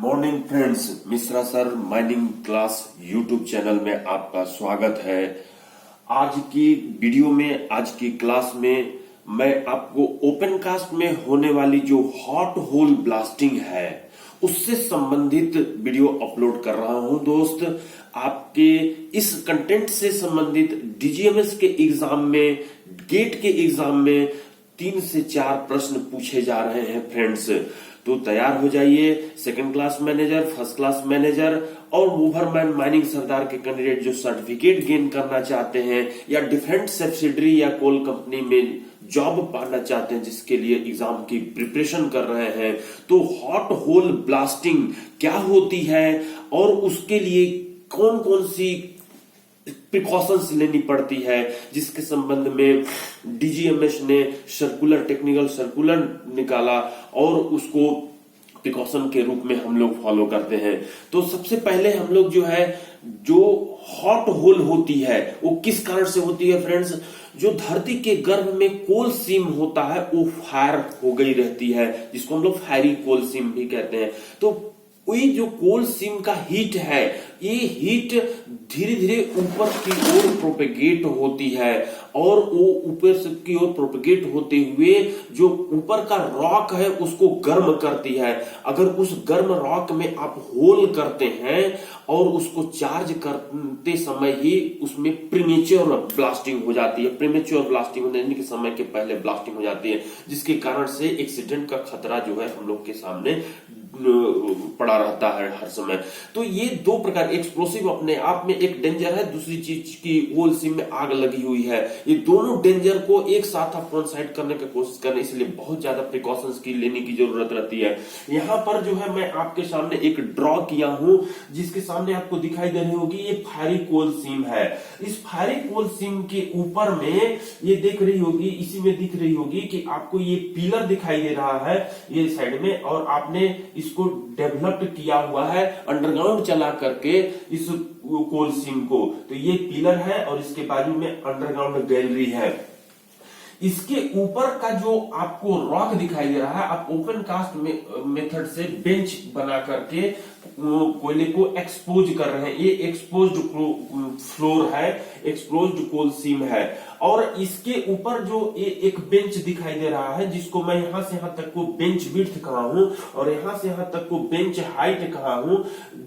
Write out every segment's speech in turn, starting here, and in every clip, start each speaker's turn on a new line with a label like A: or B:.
A: Morning friends, Mishra sir mining class YouTube channel में आपका स्वागत है। आज की वीडियो में, आज की क्लास में मैं आपको ओपन कास्ट में होने वाली जो हॉट होल ब्लास्टिंग है उससे संबंधित वीडियो अपलोड कर रहा हूं। दोस्त, आपके इस कंटेंट से संबंधित डीजीएमएस के एग्जाम में, गेट के एग्जाम में 3 से 4 प्रश्न पूछे जा रहे हैं फ्रेंड्स। तो तैयार हो जाइए। Second class manager, first class manager और मूवरमैन माइनिंग सरदार के कैंडिडेट जो सर्टिफिकेट गेन करना चाहते हैं या डिफरेंट सब्सिडरी या कोल कंपनी में जॉब पाना चाहते हैं, जिसके लिए एग्जाम की प्रिपरेशन कर रहे हैं, तो हॉट होल ब्लास्टिंग क्या होती है और उसके लिए कौन कौन सी प्रिकॉशंस लेनी पड़ती है, जिसके संबंध में डीजीएमएस ने सर्कुलर, टेक्निकल सर्कुलर निकाला और उसको प्रिकॉशन के रूप में हम लोग फॉलो करते हैं। तो सबसे पहले हम लोग जो हॉट होल होती है वो किस कारण से होती है फ्रेंड्स? जो धरती के गर्भ में कोल सीम होता है वो फायर हो गई रहती है, जिसको हम लोग फायरी कोल सीम भी कहते हैं। तो वही जो कोल सीम का हीट है, ये हीट धीरे धीरे ऊपर की ओर प्रोपेगेट होती है और वो ऊपर से की ओर प्रोपेगेट होते हुए जो ऊपर का रॉक है उसको गर्म करती है। अगर उस गर्म रॉक में आप होल करते हैं और उसको चार्ज करते समय ही उसमें प्रीमेच्योर ब्लास्टिंग हो जाती है। प्रीमेच्योर ब्लास्टिंग होने के समय के पहले ब्लास्टिंग हो जाती है, जिसके कारण से एक्सीडेंट का खतरा जो है हम लोग के सामने पड़ा रहता है हर समय। तो ये 2 प्रकार, एक्सप्लोसिव अपने आप में एक डेंजर है, दूसरी चीज की होल सीम में आग लगी हुई है। ये दोनों डेंजर को एक साथ आप कॉन्साइड करने की कोशिश करें, इसलिए बहुत ज्यादा प्रिकॉशंस की लेने की जरूरत रहती है। यहाँ पर जो है मैं आपके सामने एक ड्रॉ किया हूं, जिसके सामने आपको दिखाई दे रही होगी ये फायरी कोल सीम है। इस फायरी कोल सीम के ऊपर में ये देख रही होगी, इसी में दिख रही होगी कि आपको ये पिलर दिखाई दे रहा है ये साइड में, और आपने इसको डेवलप किया हुआ है अंडरग्राउंड चला करके इस कोल सीम को। तो ये पिलर है और इसके बाजू में अंडरग्राउंड गैलरी है। इसके ऊपर का जो आपको रॉक दिखाई दे रहा है, आप ओपन कास्ट मेथड से बेंच बना करके कोयले को एक्सपोज कर रहे हैं। ये एक्सपोज्ड फ्लोर है, एक्सपोज्ड कोल सीम है, और इसके ऊपर जो एक बेंच दिखाई दे रहा है, जिसको मैं यहां से यहां तक को बेंच विड्थ कहा हूं और यहां से यहां तक को बेंच हाइट कहा हूं,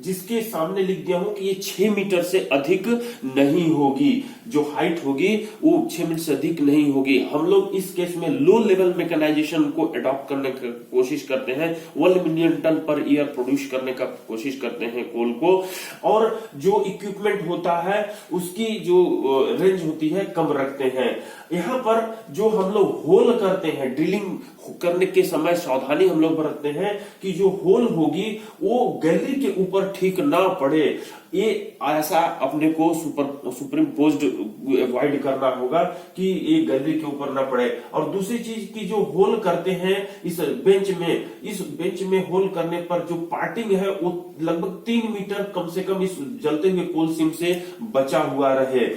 A: जिसके सामने लिख दिया हूं कि ये 6 मीटर से अधिक नहीं होगी। जो हाइट होगी वो 6 मीटर से अधिक नहीं होगी। हम लोग इस केस में लो लेवल मैकेनाइजेशन को अडॉप्ट करने की कोशिश करते हैं, 1 million ton per year produce करने का कोशिश करते हैं कोल को, और जो इक्विपमेंट होता है उसकी जो रेंज होती है कम रखते हैं। यहाँ पर जो हम लोग होल करते हैं, ड्रिलिंग करने के समय सावधानी हम लोग बरतते हैं कि जो होल होगी वो गैलरी के ऊपर ठीक ना पड़े। ये ऐसा अपने को सुप्रीम पोज्ड अवॉइड करना होगा कि ये गैलरी के ऊपर ना पड़े। और दूसरी चीज की जो होल करते हैं इस बेंच में होल करने पर जो पार्टिंग है वो लगभग 3 मीटर कम से कम इस जलते हुए कोल सीम से बचा हुआ रहे।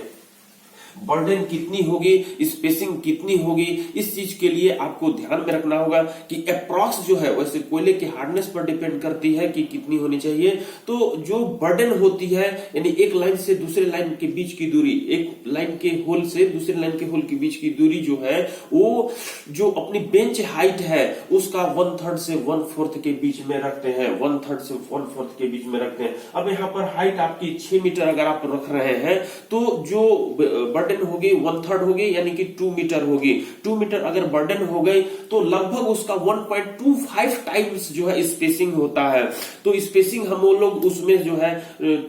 A: बर्डन कितनी होगी, स्पेसिंग कितनी होगी, इस चीज के लिए आपको ध्यान में रखना होगा कि अप्रॉक्स जो है, वैसे कोयले की हार्डनेस पर डिपेंड करती है कि कितनी होनी चाहिए। तो जो बर्डन होती है, यानी एक लाइन से दूसरे लाइन के बीच की दूरी, एक लाइन के होल से दूसरे लाइन के होल के बीच की दूरी जो है, वो जो अपनी बेंच हाइट है उसका 1/3 से 1/4 के बीच में रखते हैं, 1/3 से 1/4 के बीच में रखते हैं। अब यहाँ पर हाइट आपकी 6 मीटर अगर आप रख रहे हैं, तो जो बर्डन होगी 1/3 होगी, यानी कि 2 मीटर होगी। 2 मीटर अगर बर्डन हो गई तो लगभग उसका 1.25 टाइम्स जो है स्पेसिंग होता है। तो स्पेसिंग हम लोग उसमें जो है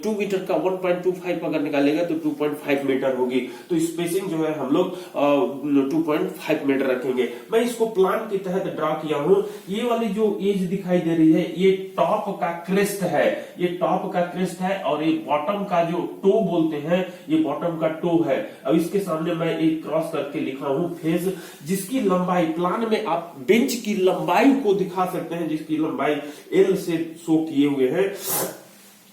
A: 2 मीटर का 1.25 अगर निकालेगा तो 2.5 मीटर होगी। तो स्पेसिंग जो है हम लोग 2.5 मीटर रखेंगे। मैं इसको प्लान के तहत ड्रा किया हूं। ये वाली जो एज दिखाई दे रही है ये टॉप का क्रेस्ट है, ये टॉप का क्रेस्ट है, और ये बॉटम का जो टो बोलते हैं ये बॉटम का टो है। अब इसके सामने मैं एक क्रॉस करके लिखा हूं फेज, जिसकी लंबाई प्लान में आप बेंच की लंबाई को दिखा सकते हैं, जिसकी लंबाई L से शो किए हुए हैं।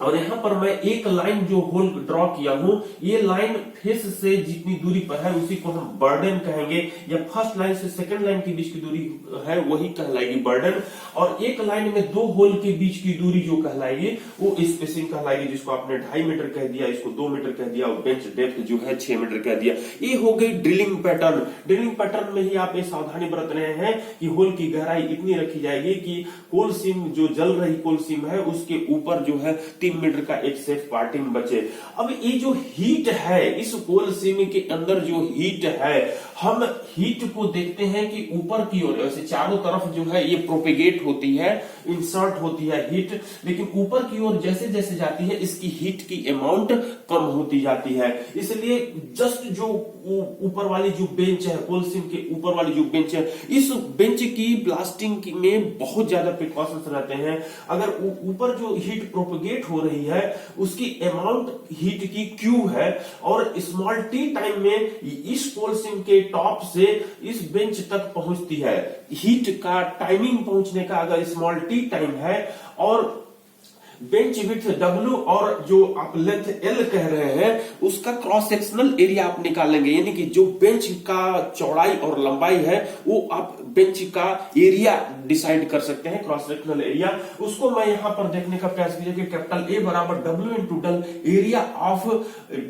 A: और यहां पर मैं एक लाइन जो होल ड्रॉ किया हूं, ये लाइन फेस से जितनी दूरी पर है उसी को हम बर्डन कहेंगे, या फर्स्ट लाइन से सेकंड लाइन के बीच की दूरी है वही कहलाएगी बर्डन। और एक लाइन में दो होल के बीच की दूरी जो कहलाएगी वो स्पेसिंग कहलाएगी, जिसको आपने 2.5 मीटर कह दिया, इसको 2 मीटर कह दिया, और बेंच डेप्थ जो है 6 मीटर कह दिया। ये हो गई ड्रिलिंग पैटर्न। ड्रिलिंग पैटर्न में ही आप ये सावधानी बरत रहे हैं कि होल की गहराई इतनी रखी जाएगी कि कोल सीम जो जल रही कोल सीम है उसके ऊपर जो है 3 मीटर का एक सेफ पार्टिंग बचे। अब ये जो हीट है, इस कोल सीम के अंदर जो हीट है, हम हीट को देखते हैं कि ऊपर की ओर वैसे चारों तरफ जो है ये प्रोपेगेट होती है, इंसर्ट होती है हीट, लेकिन ऊपर की ओर जैसे जैसे जाती है इसकी हीट की अमाउंट कम होती जाती है। इसलिए जस्ट जो ऊपर वाली जो बेंच है, कोल सीम के ऊपर वाली जो बेंच है, इस बेंच की ब्लास्टिंग में बहुत ज्यादा प्रिकॉशंस रहते हैं। अगर ऊपर जो हीट प्रोपेगेट हो रही है उसकी अमाउंट हीट की क्यू है, और स्मॉल टी टाइम में इस कोल सीम के टॉप से इस बेंच तक पहुंचती है। हीट का टाइमिंग पहुंचने का अगर स्मॉल टी टाइम है, और बेंच विड्थ W और जो आप लेंथ L कह रहे हैं उसका क्रॉस सेक्शनल एरिया आप निकालेंगे, यानी कि जो बेंच का चौड़ाई और लंबाई है वो आप बेंच का एरिया डिसाइड कर सकते हैं, क्रॉस सेक्शनल एरिया। उसको मैं यहां पर देखने का प्रयास कीजिए कि कैपिटल A बराबर W इंटू डल area of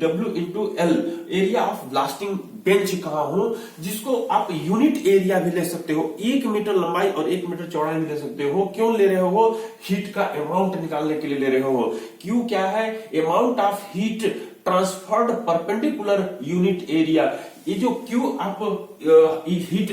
A: W into L, area of blasting bench कहा हूं, जिसको आप यूनिट एरिया भी ले सकते हो, 1 मीटर लंबाई और 1 मीटर चौड़ाई भी ले सकते हो। क्यों ले रहे हो? हीट का अमाउंट निकालने के लिए ले रहे हो। क्यू क्या है? Amount of heat transferred perpendicular unit area. ये जो क्यू आप हीट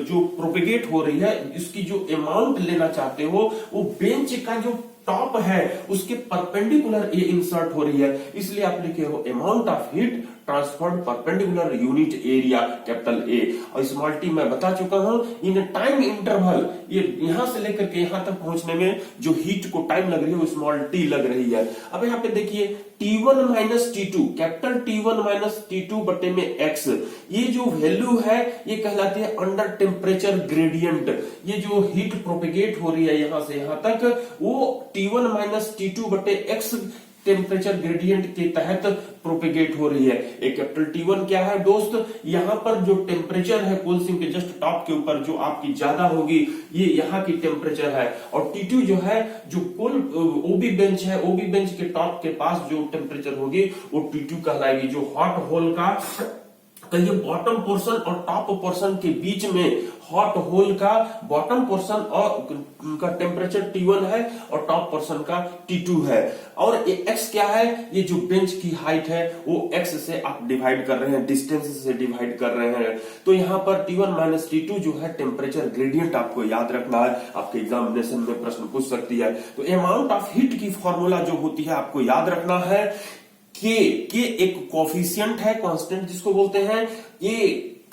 A: जो प्रोपेगेट हो रही है इसकी जो अमाउंट लेना चाहते हो वो बेंच का जो टॉप है उसके परपेंडिकुलर ये इंसर्ट हो रही है, इसलिए आप लिखे हो amount of heat transferred perpendicular unit area capital A. और स्मॉल टी मैं बता चुका हूं, इन टाइम इंटरवल, ये यहां से लेकर के यहां तक पहुंचने में जो हीट को टाइम लग रही है वो स्मॉल टी लग रही है। अब यहां पे देखिए T1 minus T2, capital T1 minus T2 बटे में x, ये जो वैल्यू है ये कहलाती है अंडर टेम्परेचर ग्रेडियंट। ये जो हीट प्रोपेगेट हो रही है यहां से यहां तक वो T1 माइनस T2 बटे x टेम्परेचर ग्रेडियंट के तहत प्रोपेगेट हो रही है। एक कैपिटल T1 क्या है दोस्त? यहाँ पर जो टेम्परेचर है कोल सीम के जस्ट टॉप के ऊपर जो आपकी ज्यादा होगी ये यहाँ की टेम्परेचर है, और T2 जो है जो कोल ओबी बेंच है, ओबी बेंच के टॉप के पास जो टेम्परेचर होगी वो T2 कहलाएगी। जो हॉट होल का ये बॉटम पोर्शन और टॉप पोर्शन के बीच में हॉट होल का बॉटम पोर्शन और का टेम्परेचर T1 है और टॉप पोर्शन का T2 है। और ये x क्या है? ये जो बेंच की हाइट है वो x से आप डिवाइड कर रहे हैं, डिस्टेंस से डिवाइड कर रहे हैं। तो यहाँ पर T1 माइनस T2 जो है टेम्परेचर ग्रेडियंट आपको याद रखना है, आपके एग्जामिनेशन में प्रश्न पूछ सकती है। तो अमाउंट ऑफ हीट की फॉर्मूला जो होती है आपको याद रखना है। के एक कोफिशिएंट है, कांस्टेंट जिसको बोलते हैं। ए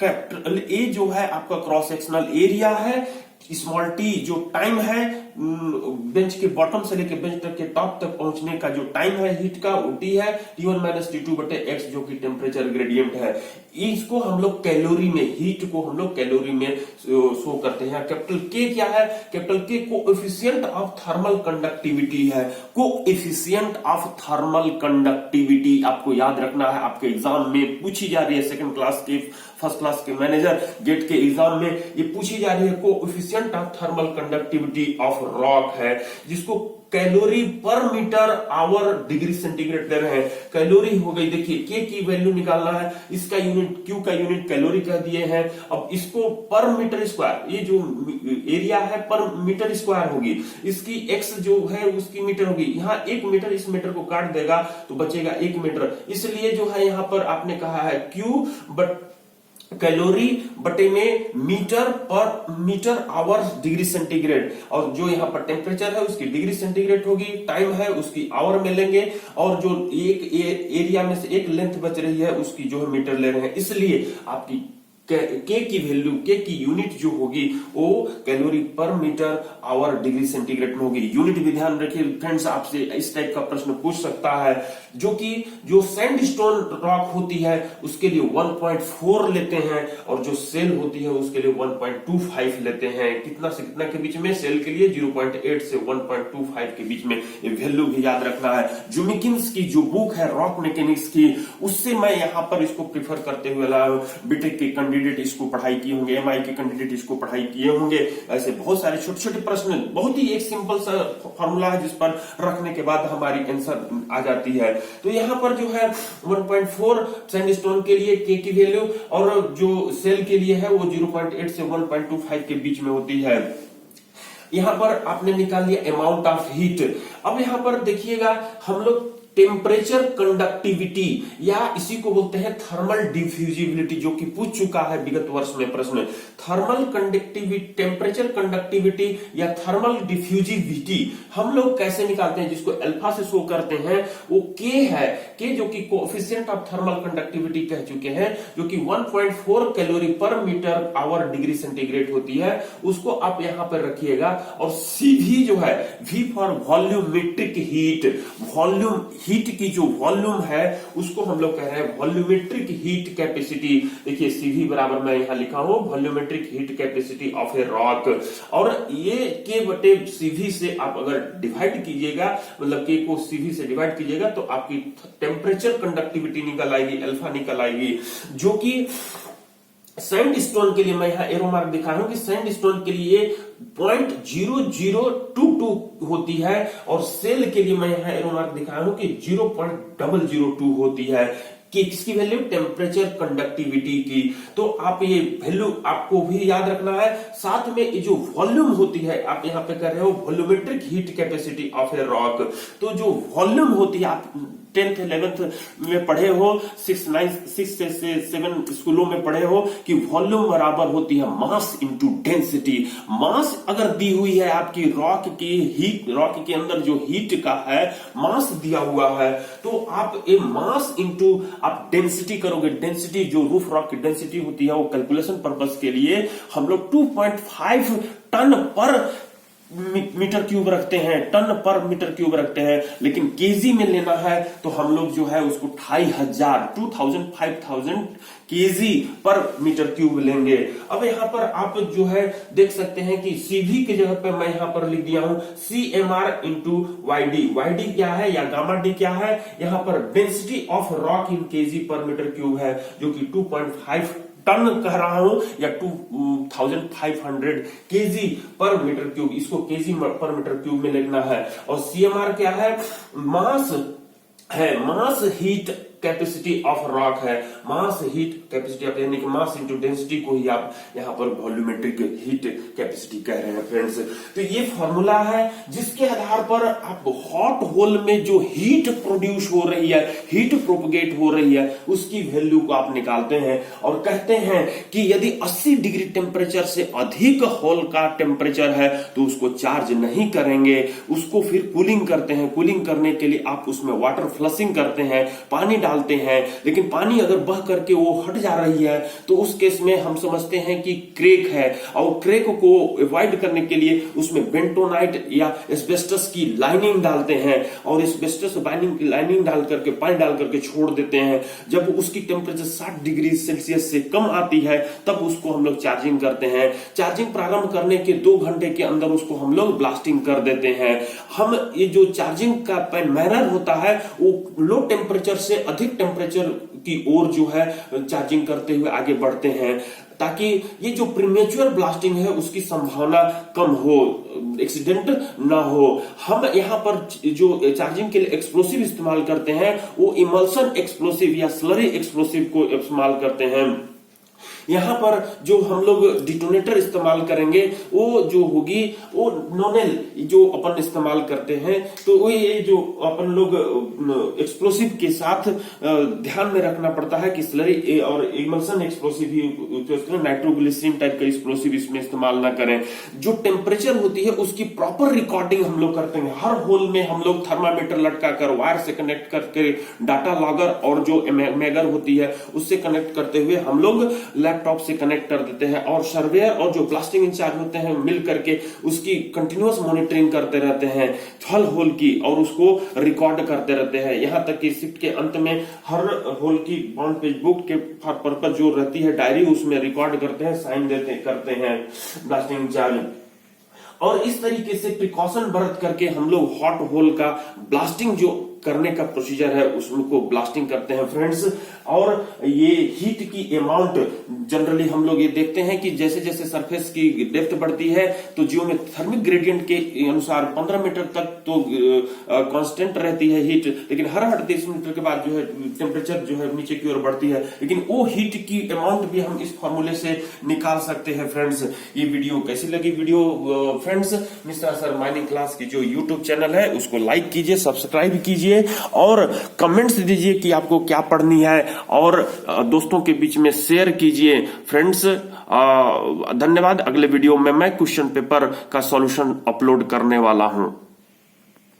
A: कैपिटल ए जो है आपका क्रॉस सेक्शनल एरिया है, स्मॉल टी जो टाइम है बेंच के बॉटम से लेकर बेंच तक के टॉप तक पहुंचने का जो टाइम है हीट का वो टी है, T1 माइनस T2 बटे x जो कि टेम्परेचर ग्रेडियंट है। इसको हम लोग कैलोरी में, हीट को हम लोग कैलोरी में शो करते हैं। कैपिटल के क्या है? कैपिटल के कोएफिशिएंट ऑफ थर्मल कंडक्टिविटी है, कोएफिशिएंट ऑफ थर्मल कंडक्टिविटी आपको याद रखना है। आपके एग्जाम में पूछी जा रही है, सेकंड क्लास के फर्स्ट क्लास के मैनेजर गेट के एग्जाम में ये पूछी जा रही है। Coefficient of thermal conductivity of rock है, जिसको कैलोरी पर मीटर आवर डिग्री सेंटीग्रेड दे रहे हैं। कैलोरी हो गई, देखिए के की वैल्यू निकालना है, इसका यूनिट क्यू का यूनिट कैलोरी कह दिए हैं। अब इसको पर मीटर स्क्वायर, ये जो एरिया है पर मीटर स्क्वायर होगी, इसकी एक्स जो है उसकी मीटर होगी। यहाँ 1 मीटर, इस मीटर को काट देगा तो बचेगा 1 मीटर, इसलिए जो है यहाँ पर आपने कहा है क्यू बट कैलोरी बटे में मीटर आवर डिग्री सेंटीग्रेड, और जो यहाँ पर टेम्परेचर है उसकी डिग्री सेंटीग्रेड होगी, टाइम है उसकी आवर में लेंगे, और जो एक एरिया में से एक लेंथ बच रही है उसकी जो है मीटर ले रहे हैं। इसलिए आपकी के की वैल्यू, के की यूनिट जो होगी वो कैलोरी पर मीटर आवर डिग्री सेंटीग्रेड में होगी। यूनिट भी ध्यान रखिए फ्रेंड्स, आपसे इस टाइप का प्रश्न पूछ सकता है। जो सैंडस्टोन रॉक होती है उसके लिए 1.4 लेते हैं और जो सेल होती है उसके लिए 1.25 लेते हैं। कितना से कितना के बीच में? सेल के लिए 0.8 से 1.25 के बीच में। ये वैल्यू भी याद रखना है। जुमिकिंस की जो बुक है रॉक मैकेनिक्स की, उससे मैं यहाँ पर इसको प्रीफर करते हुए लाया हूं। बीटेक के कैंडिडेट इसको पढ़ाई किए होंगे, एमआई के कैंडिडेट इसको पढ़ाई किए होंगे। ऐसे बहुत सारे छोटे छोटे प्रश्न, बहुत ही एक सिंपल सा फॉर्मूला है जिस पर रखने के बाद हमारी आंसर आ जाती है। तो यहाँ पर जो है 1.4 सैंडस्टोन के लिए के की वैल्यू और जो सेल के लिए है वो 0.8 से 1.25 के बीच में होती है। यहां पर आपने निकाल लिया अमाउंट ऑफ हीट। अब यहां पर देखिएगा हम लोग टेम्परेचर कंडक्टिविटी या इसी को बोलते हैं थर्मल डिफ्यूजिबिलिटी, जो कि पूछ चुका है विगत वर्ष में प्रश्न। थर्मल कंडक्टिविटी, टेम्परेचर कंडक्टिविटी या थर्मल डिफ्यूजिबिलिटी हम लोग कैसे निकालते हैं? जिसको अल्फा से शो करते हैं वो के है, के जो कि कोएफिशिएंट ऑफ थर्मल कंडक्टिविटी कह चुके हैं, जो कि 1.4 कैलोरी पर मीटर आवर डिग्री सेंटीग्रेड होती है। उसको आप यहां पर रखिएगा। और सीवी जो है, V for volumetric heat, volume heat की जो वॉल्यूम है उसको हम लोग कह रहे हैं वॉल्यूमेट्रिक हीट कैपेसिटी। देखिए सीवी बराबर मैं यहां लिखा हूं volumetric heat capacity of a rock. और ये के बटे सीवी से आप अगर डिवाइड कीजिएगा, मतलब के को सीवी से डिवाइड कीजिएगा तो आपकी टेम्परेचर कंडक्टिविटी निकल आएगी, अल्फा निकल आएगी। जो कि सैंडस्टोन के लिए मैं यहां एरो मार्क दिखा रहा हूं कि सैंडस्टोन के लिए 0.0022 होती है और सेल के लिए मैं यहां एरो मार्क दिखा रहा हूं कि 0.002 होती है। कि किसकी वैल्यू? टेम्परेचर कंडक्टिविटी की। तो आप ये वैल्यू आपको भी याद रखना है। साथ में ये जो वॉल्यूम होती है, आप यहां पे कर रहे हो volumetric heat capacity of a rock. तो जो वॉल्यूम होती है, आप 10th 11th में पढ़े हो, 6 से 7 स्कूलों में पढ़े हो कि वॉल्यूम बराबर होती है मास इंटू डेंसिटी। मास अगर दी हुई है आपकी रॉक की हीट, रॉक के अंदर जो हीट का है मास दिया हुआ है, तो आप ये मास इंटू आप डेंसिटी करोगे। डेंसिटी जो रूफ रॉक की डेंसिटी होती है वो कैलकुलेशन पर्पस के लिए हम लोग 2.5 टन पर मीटर क्यूब रखते हैं, टन पर मीटर क्यूब रखते हैं। लेकिन केजी में लेना है तो हम लोग जो है उसको 2500 केजी पर मीटर क्यूब लेंगे। अब यहां पर आप जो है देख सकते हैं कि सीवी की जगह पे मैं यहां पर लिख दिया हूं CMR इंटू वाईडी। वाईडी क्या है या गामा डी क्या है? यहां पर density of rock in KG पर मीटर क्यूब है, जो कि 2.5 टन कह रहा हूं या 2500 केजी पर मीटर क्यूब, इसको केजी पर मीटर क्यूब में लिखना है। और सीएमआर क्या है? मास है, मास हीट कैपेसिटी ऑफ रॉक है। मास हीट कैपेसिटी आप यानी कि मास इंटू डेंसिटी को ही आप यहां पर वॉल्यूमेट्रिक हीट कैपेसिटी कह रहे हैं फ्रेंड्स। तो ये फॉर्मूला है जिसके आधार पर आप हॉट होल में जो हीट प्रोड्यूस हो रही है, हीट प्रोपगेट हो रही है, उसकी वैल्यू को आप निकालते हैं और कहते हैं कि यदि 80 डिग्री टेम्परेचर से अधिक होल का टेम्परेचर है तो उसको चार्ज नहीं करेंगे, उसको फिर कूलिंग करते हैं। कूलिंग करने के लिए आप उसमें वाटर फ्लशिंग करते हैं, पानी डालते हैं। लेकिन पानी अगर बह करके वो हट जा रही है तो उस केस में हम समझते हैं कि क्रैक है, और क्रैक को अवॉइड करने के लिए उसमें बेंटोनाइट या एस्बेस्टस की लाइनिंग डालते हैं और एस्बेस्टस लाइनिंग डाल करके पानी डाल करके छोड़ देते हैं। जब उसकी टेम्परेचर 60 डिग्री सेल्सियस से कम आती है तब उसको हम लोग चार्जिंग करते हैं। चार्जिंग प्रारंभ करने के 2 घंटे के अंदर उसको हम लोग ब्लास्टिंग कर देते हैं। हम ये जो चार्जिंग का मैनर होता है वो लो टेम्परेचर से अधिक टेम्परेचर की ओर जो है चार्जिंग करते हुए आगे बढ़ते हैं, ताकि ये जो प्रीमेच्योर ब्लास्टिंग है उसकी संभावना कम हो, एक्सीडेंट ना हो। हम यहाँ पर जो चार्जिंग के लिए एक्सप्लोसिव इस्तेमाल करते हैं वो इमल्सन एक्सप्लोसिव या स्लरी एक्सप्लोसिव को इस्तेमाल करते हैं। यहां पर जो हम लोग डिटोनेटर इस्तेमाल करेंगे वो जो होगी वो नोनेल जो अपन इस्तेमाल करते हैं। तो वो ये जो अपन लोग एक्सप्लोसिव के साथ ध्यान में रखना पड़ता है कि स्लरी और इमल्सन एक्सप्लोसिव ही यूज करें, नाइट्रोग्लिसरीन टाइप का एक्सप्लोसिव इसमें इस्तेमाल ना करें। जो टेम्परेचर होती है उसकी प्रॉपर रिकॉर्डिंग हम लोग करते हैं। हर होल में हम लोग थर्मामीटर लटका कर वायर से कनेक्ट करके डाटा लॉगर और जो मैगर होती है उससे कनेक्ट करते हुए हम लोग लैपटॉप से कनेक्ट कर देते हैं और सर्वेयर और जो ब्लास्टिंग इंचार्ज होते हैं मिल करके उसकी कंटिन्यूअस मॉनिटरिंग करते रहते हैं हर होल की, और उसको रिकॉर्ड करते रहते हैं। यहां तक कि शिफ्ट के अंत में हर होल की बॉन्ड पेज बुक के पर्पज जो रहती है डायरी, उसमें रिकॉर्ड करते हैं, साइन करते हैं ब्लास्टिंग इंचार्ज। और इस तरीके से प्रिकॉशन बरत करके हम लोग हॉट होल का ब्लास्टिंग जो करने का प्रोसीजर है उसको ब्लास्टिंग करते हैं फ्रेंड्स। और ये हीट की अमाउंट जनरली हम लोग ये देखते हैं कि जैसे जैसे सरफेस की डेप्थ बढ़ती है तो जियोमेथर्मिक ग्रेडियंट के अनुसार 15 मीटर तक तो कांस्टेंट रहती है हीट, लेकिन हर 38 मीटर के बाद जो है टेम्परेचर जो है नीचे की ओर बढ़ती है, लेकिन वो हीट की अमाउंट भी हम इस फॉर्मूले से निकाल सकते हैं फ्रेंड्स। ये वीडियो कैसी लगी video friends? Mister sir mining class की जो यूट्यूब चैनल है उसको लाइक कीजिए, सब्सक्राइब कीजिए और कमेंट्स दीजिए कि आपको क्या पढ़नी है, और दोस्तों के बीच में शेयर कीजिए फ्रेंड्स। धन्यवाद। अगले वीडियो में मैं क्वेश्चन पेपर का सॉल्यूशन अपलोड करने वाला हूं।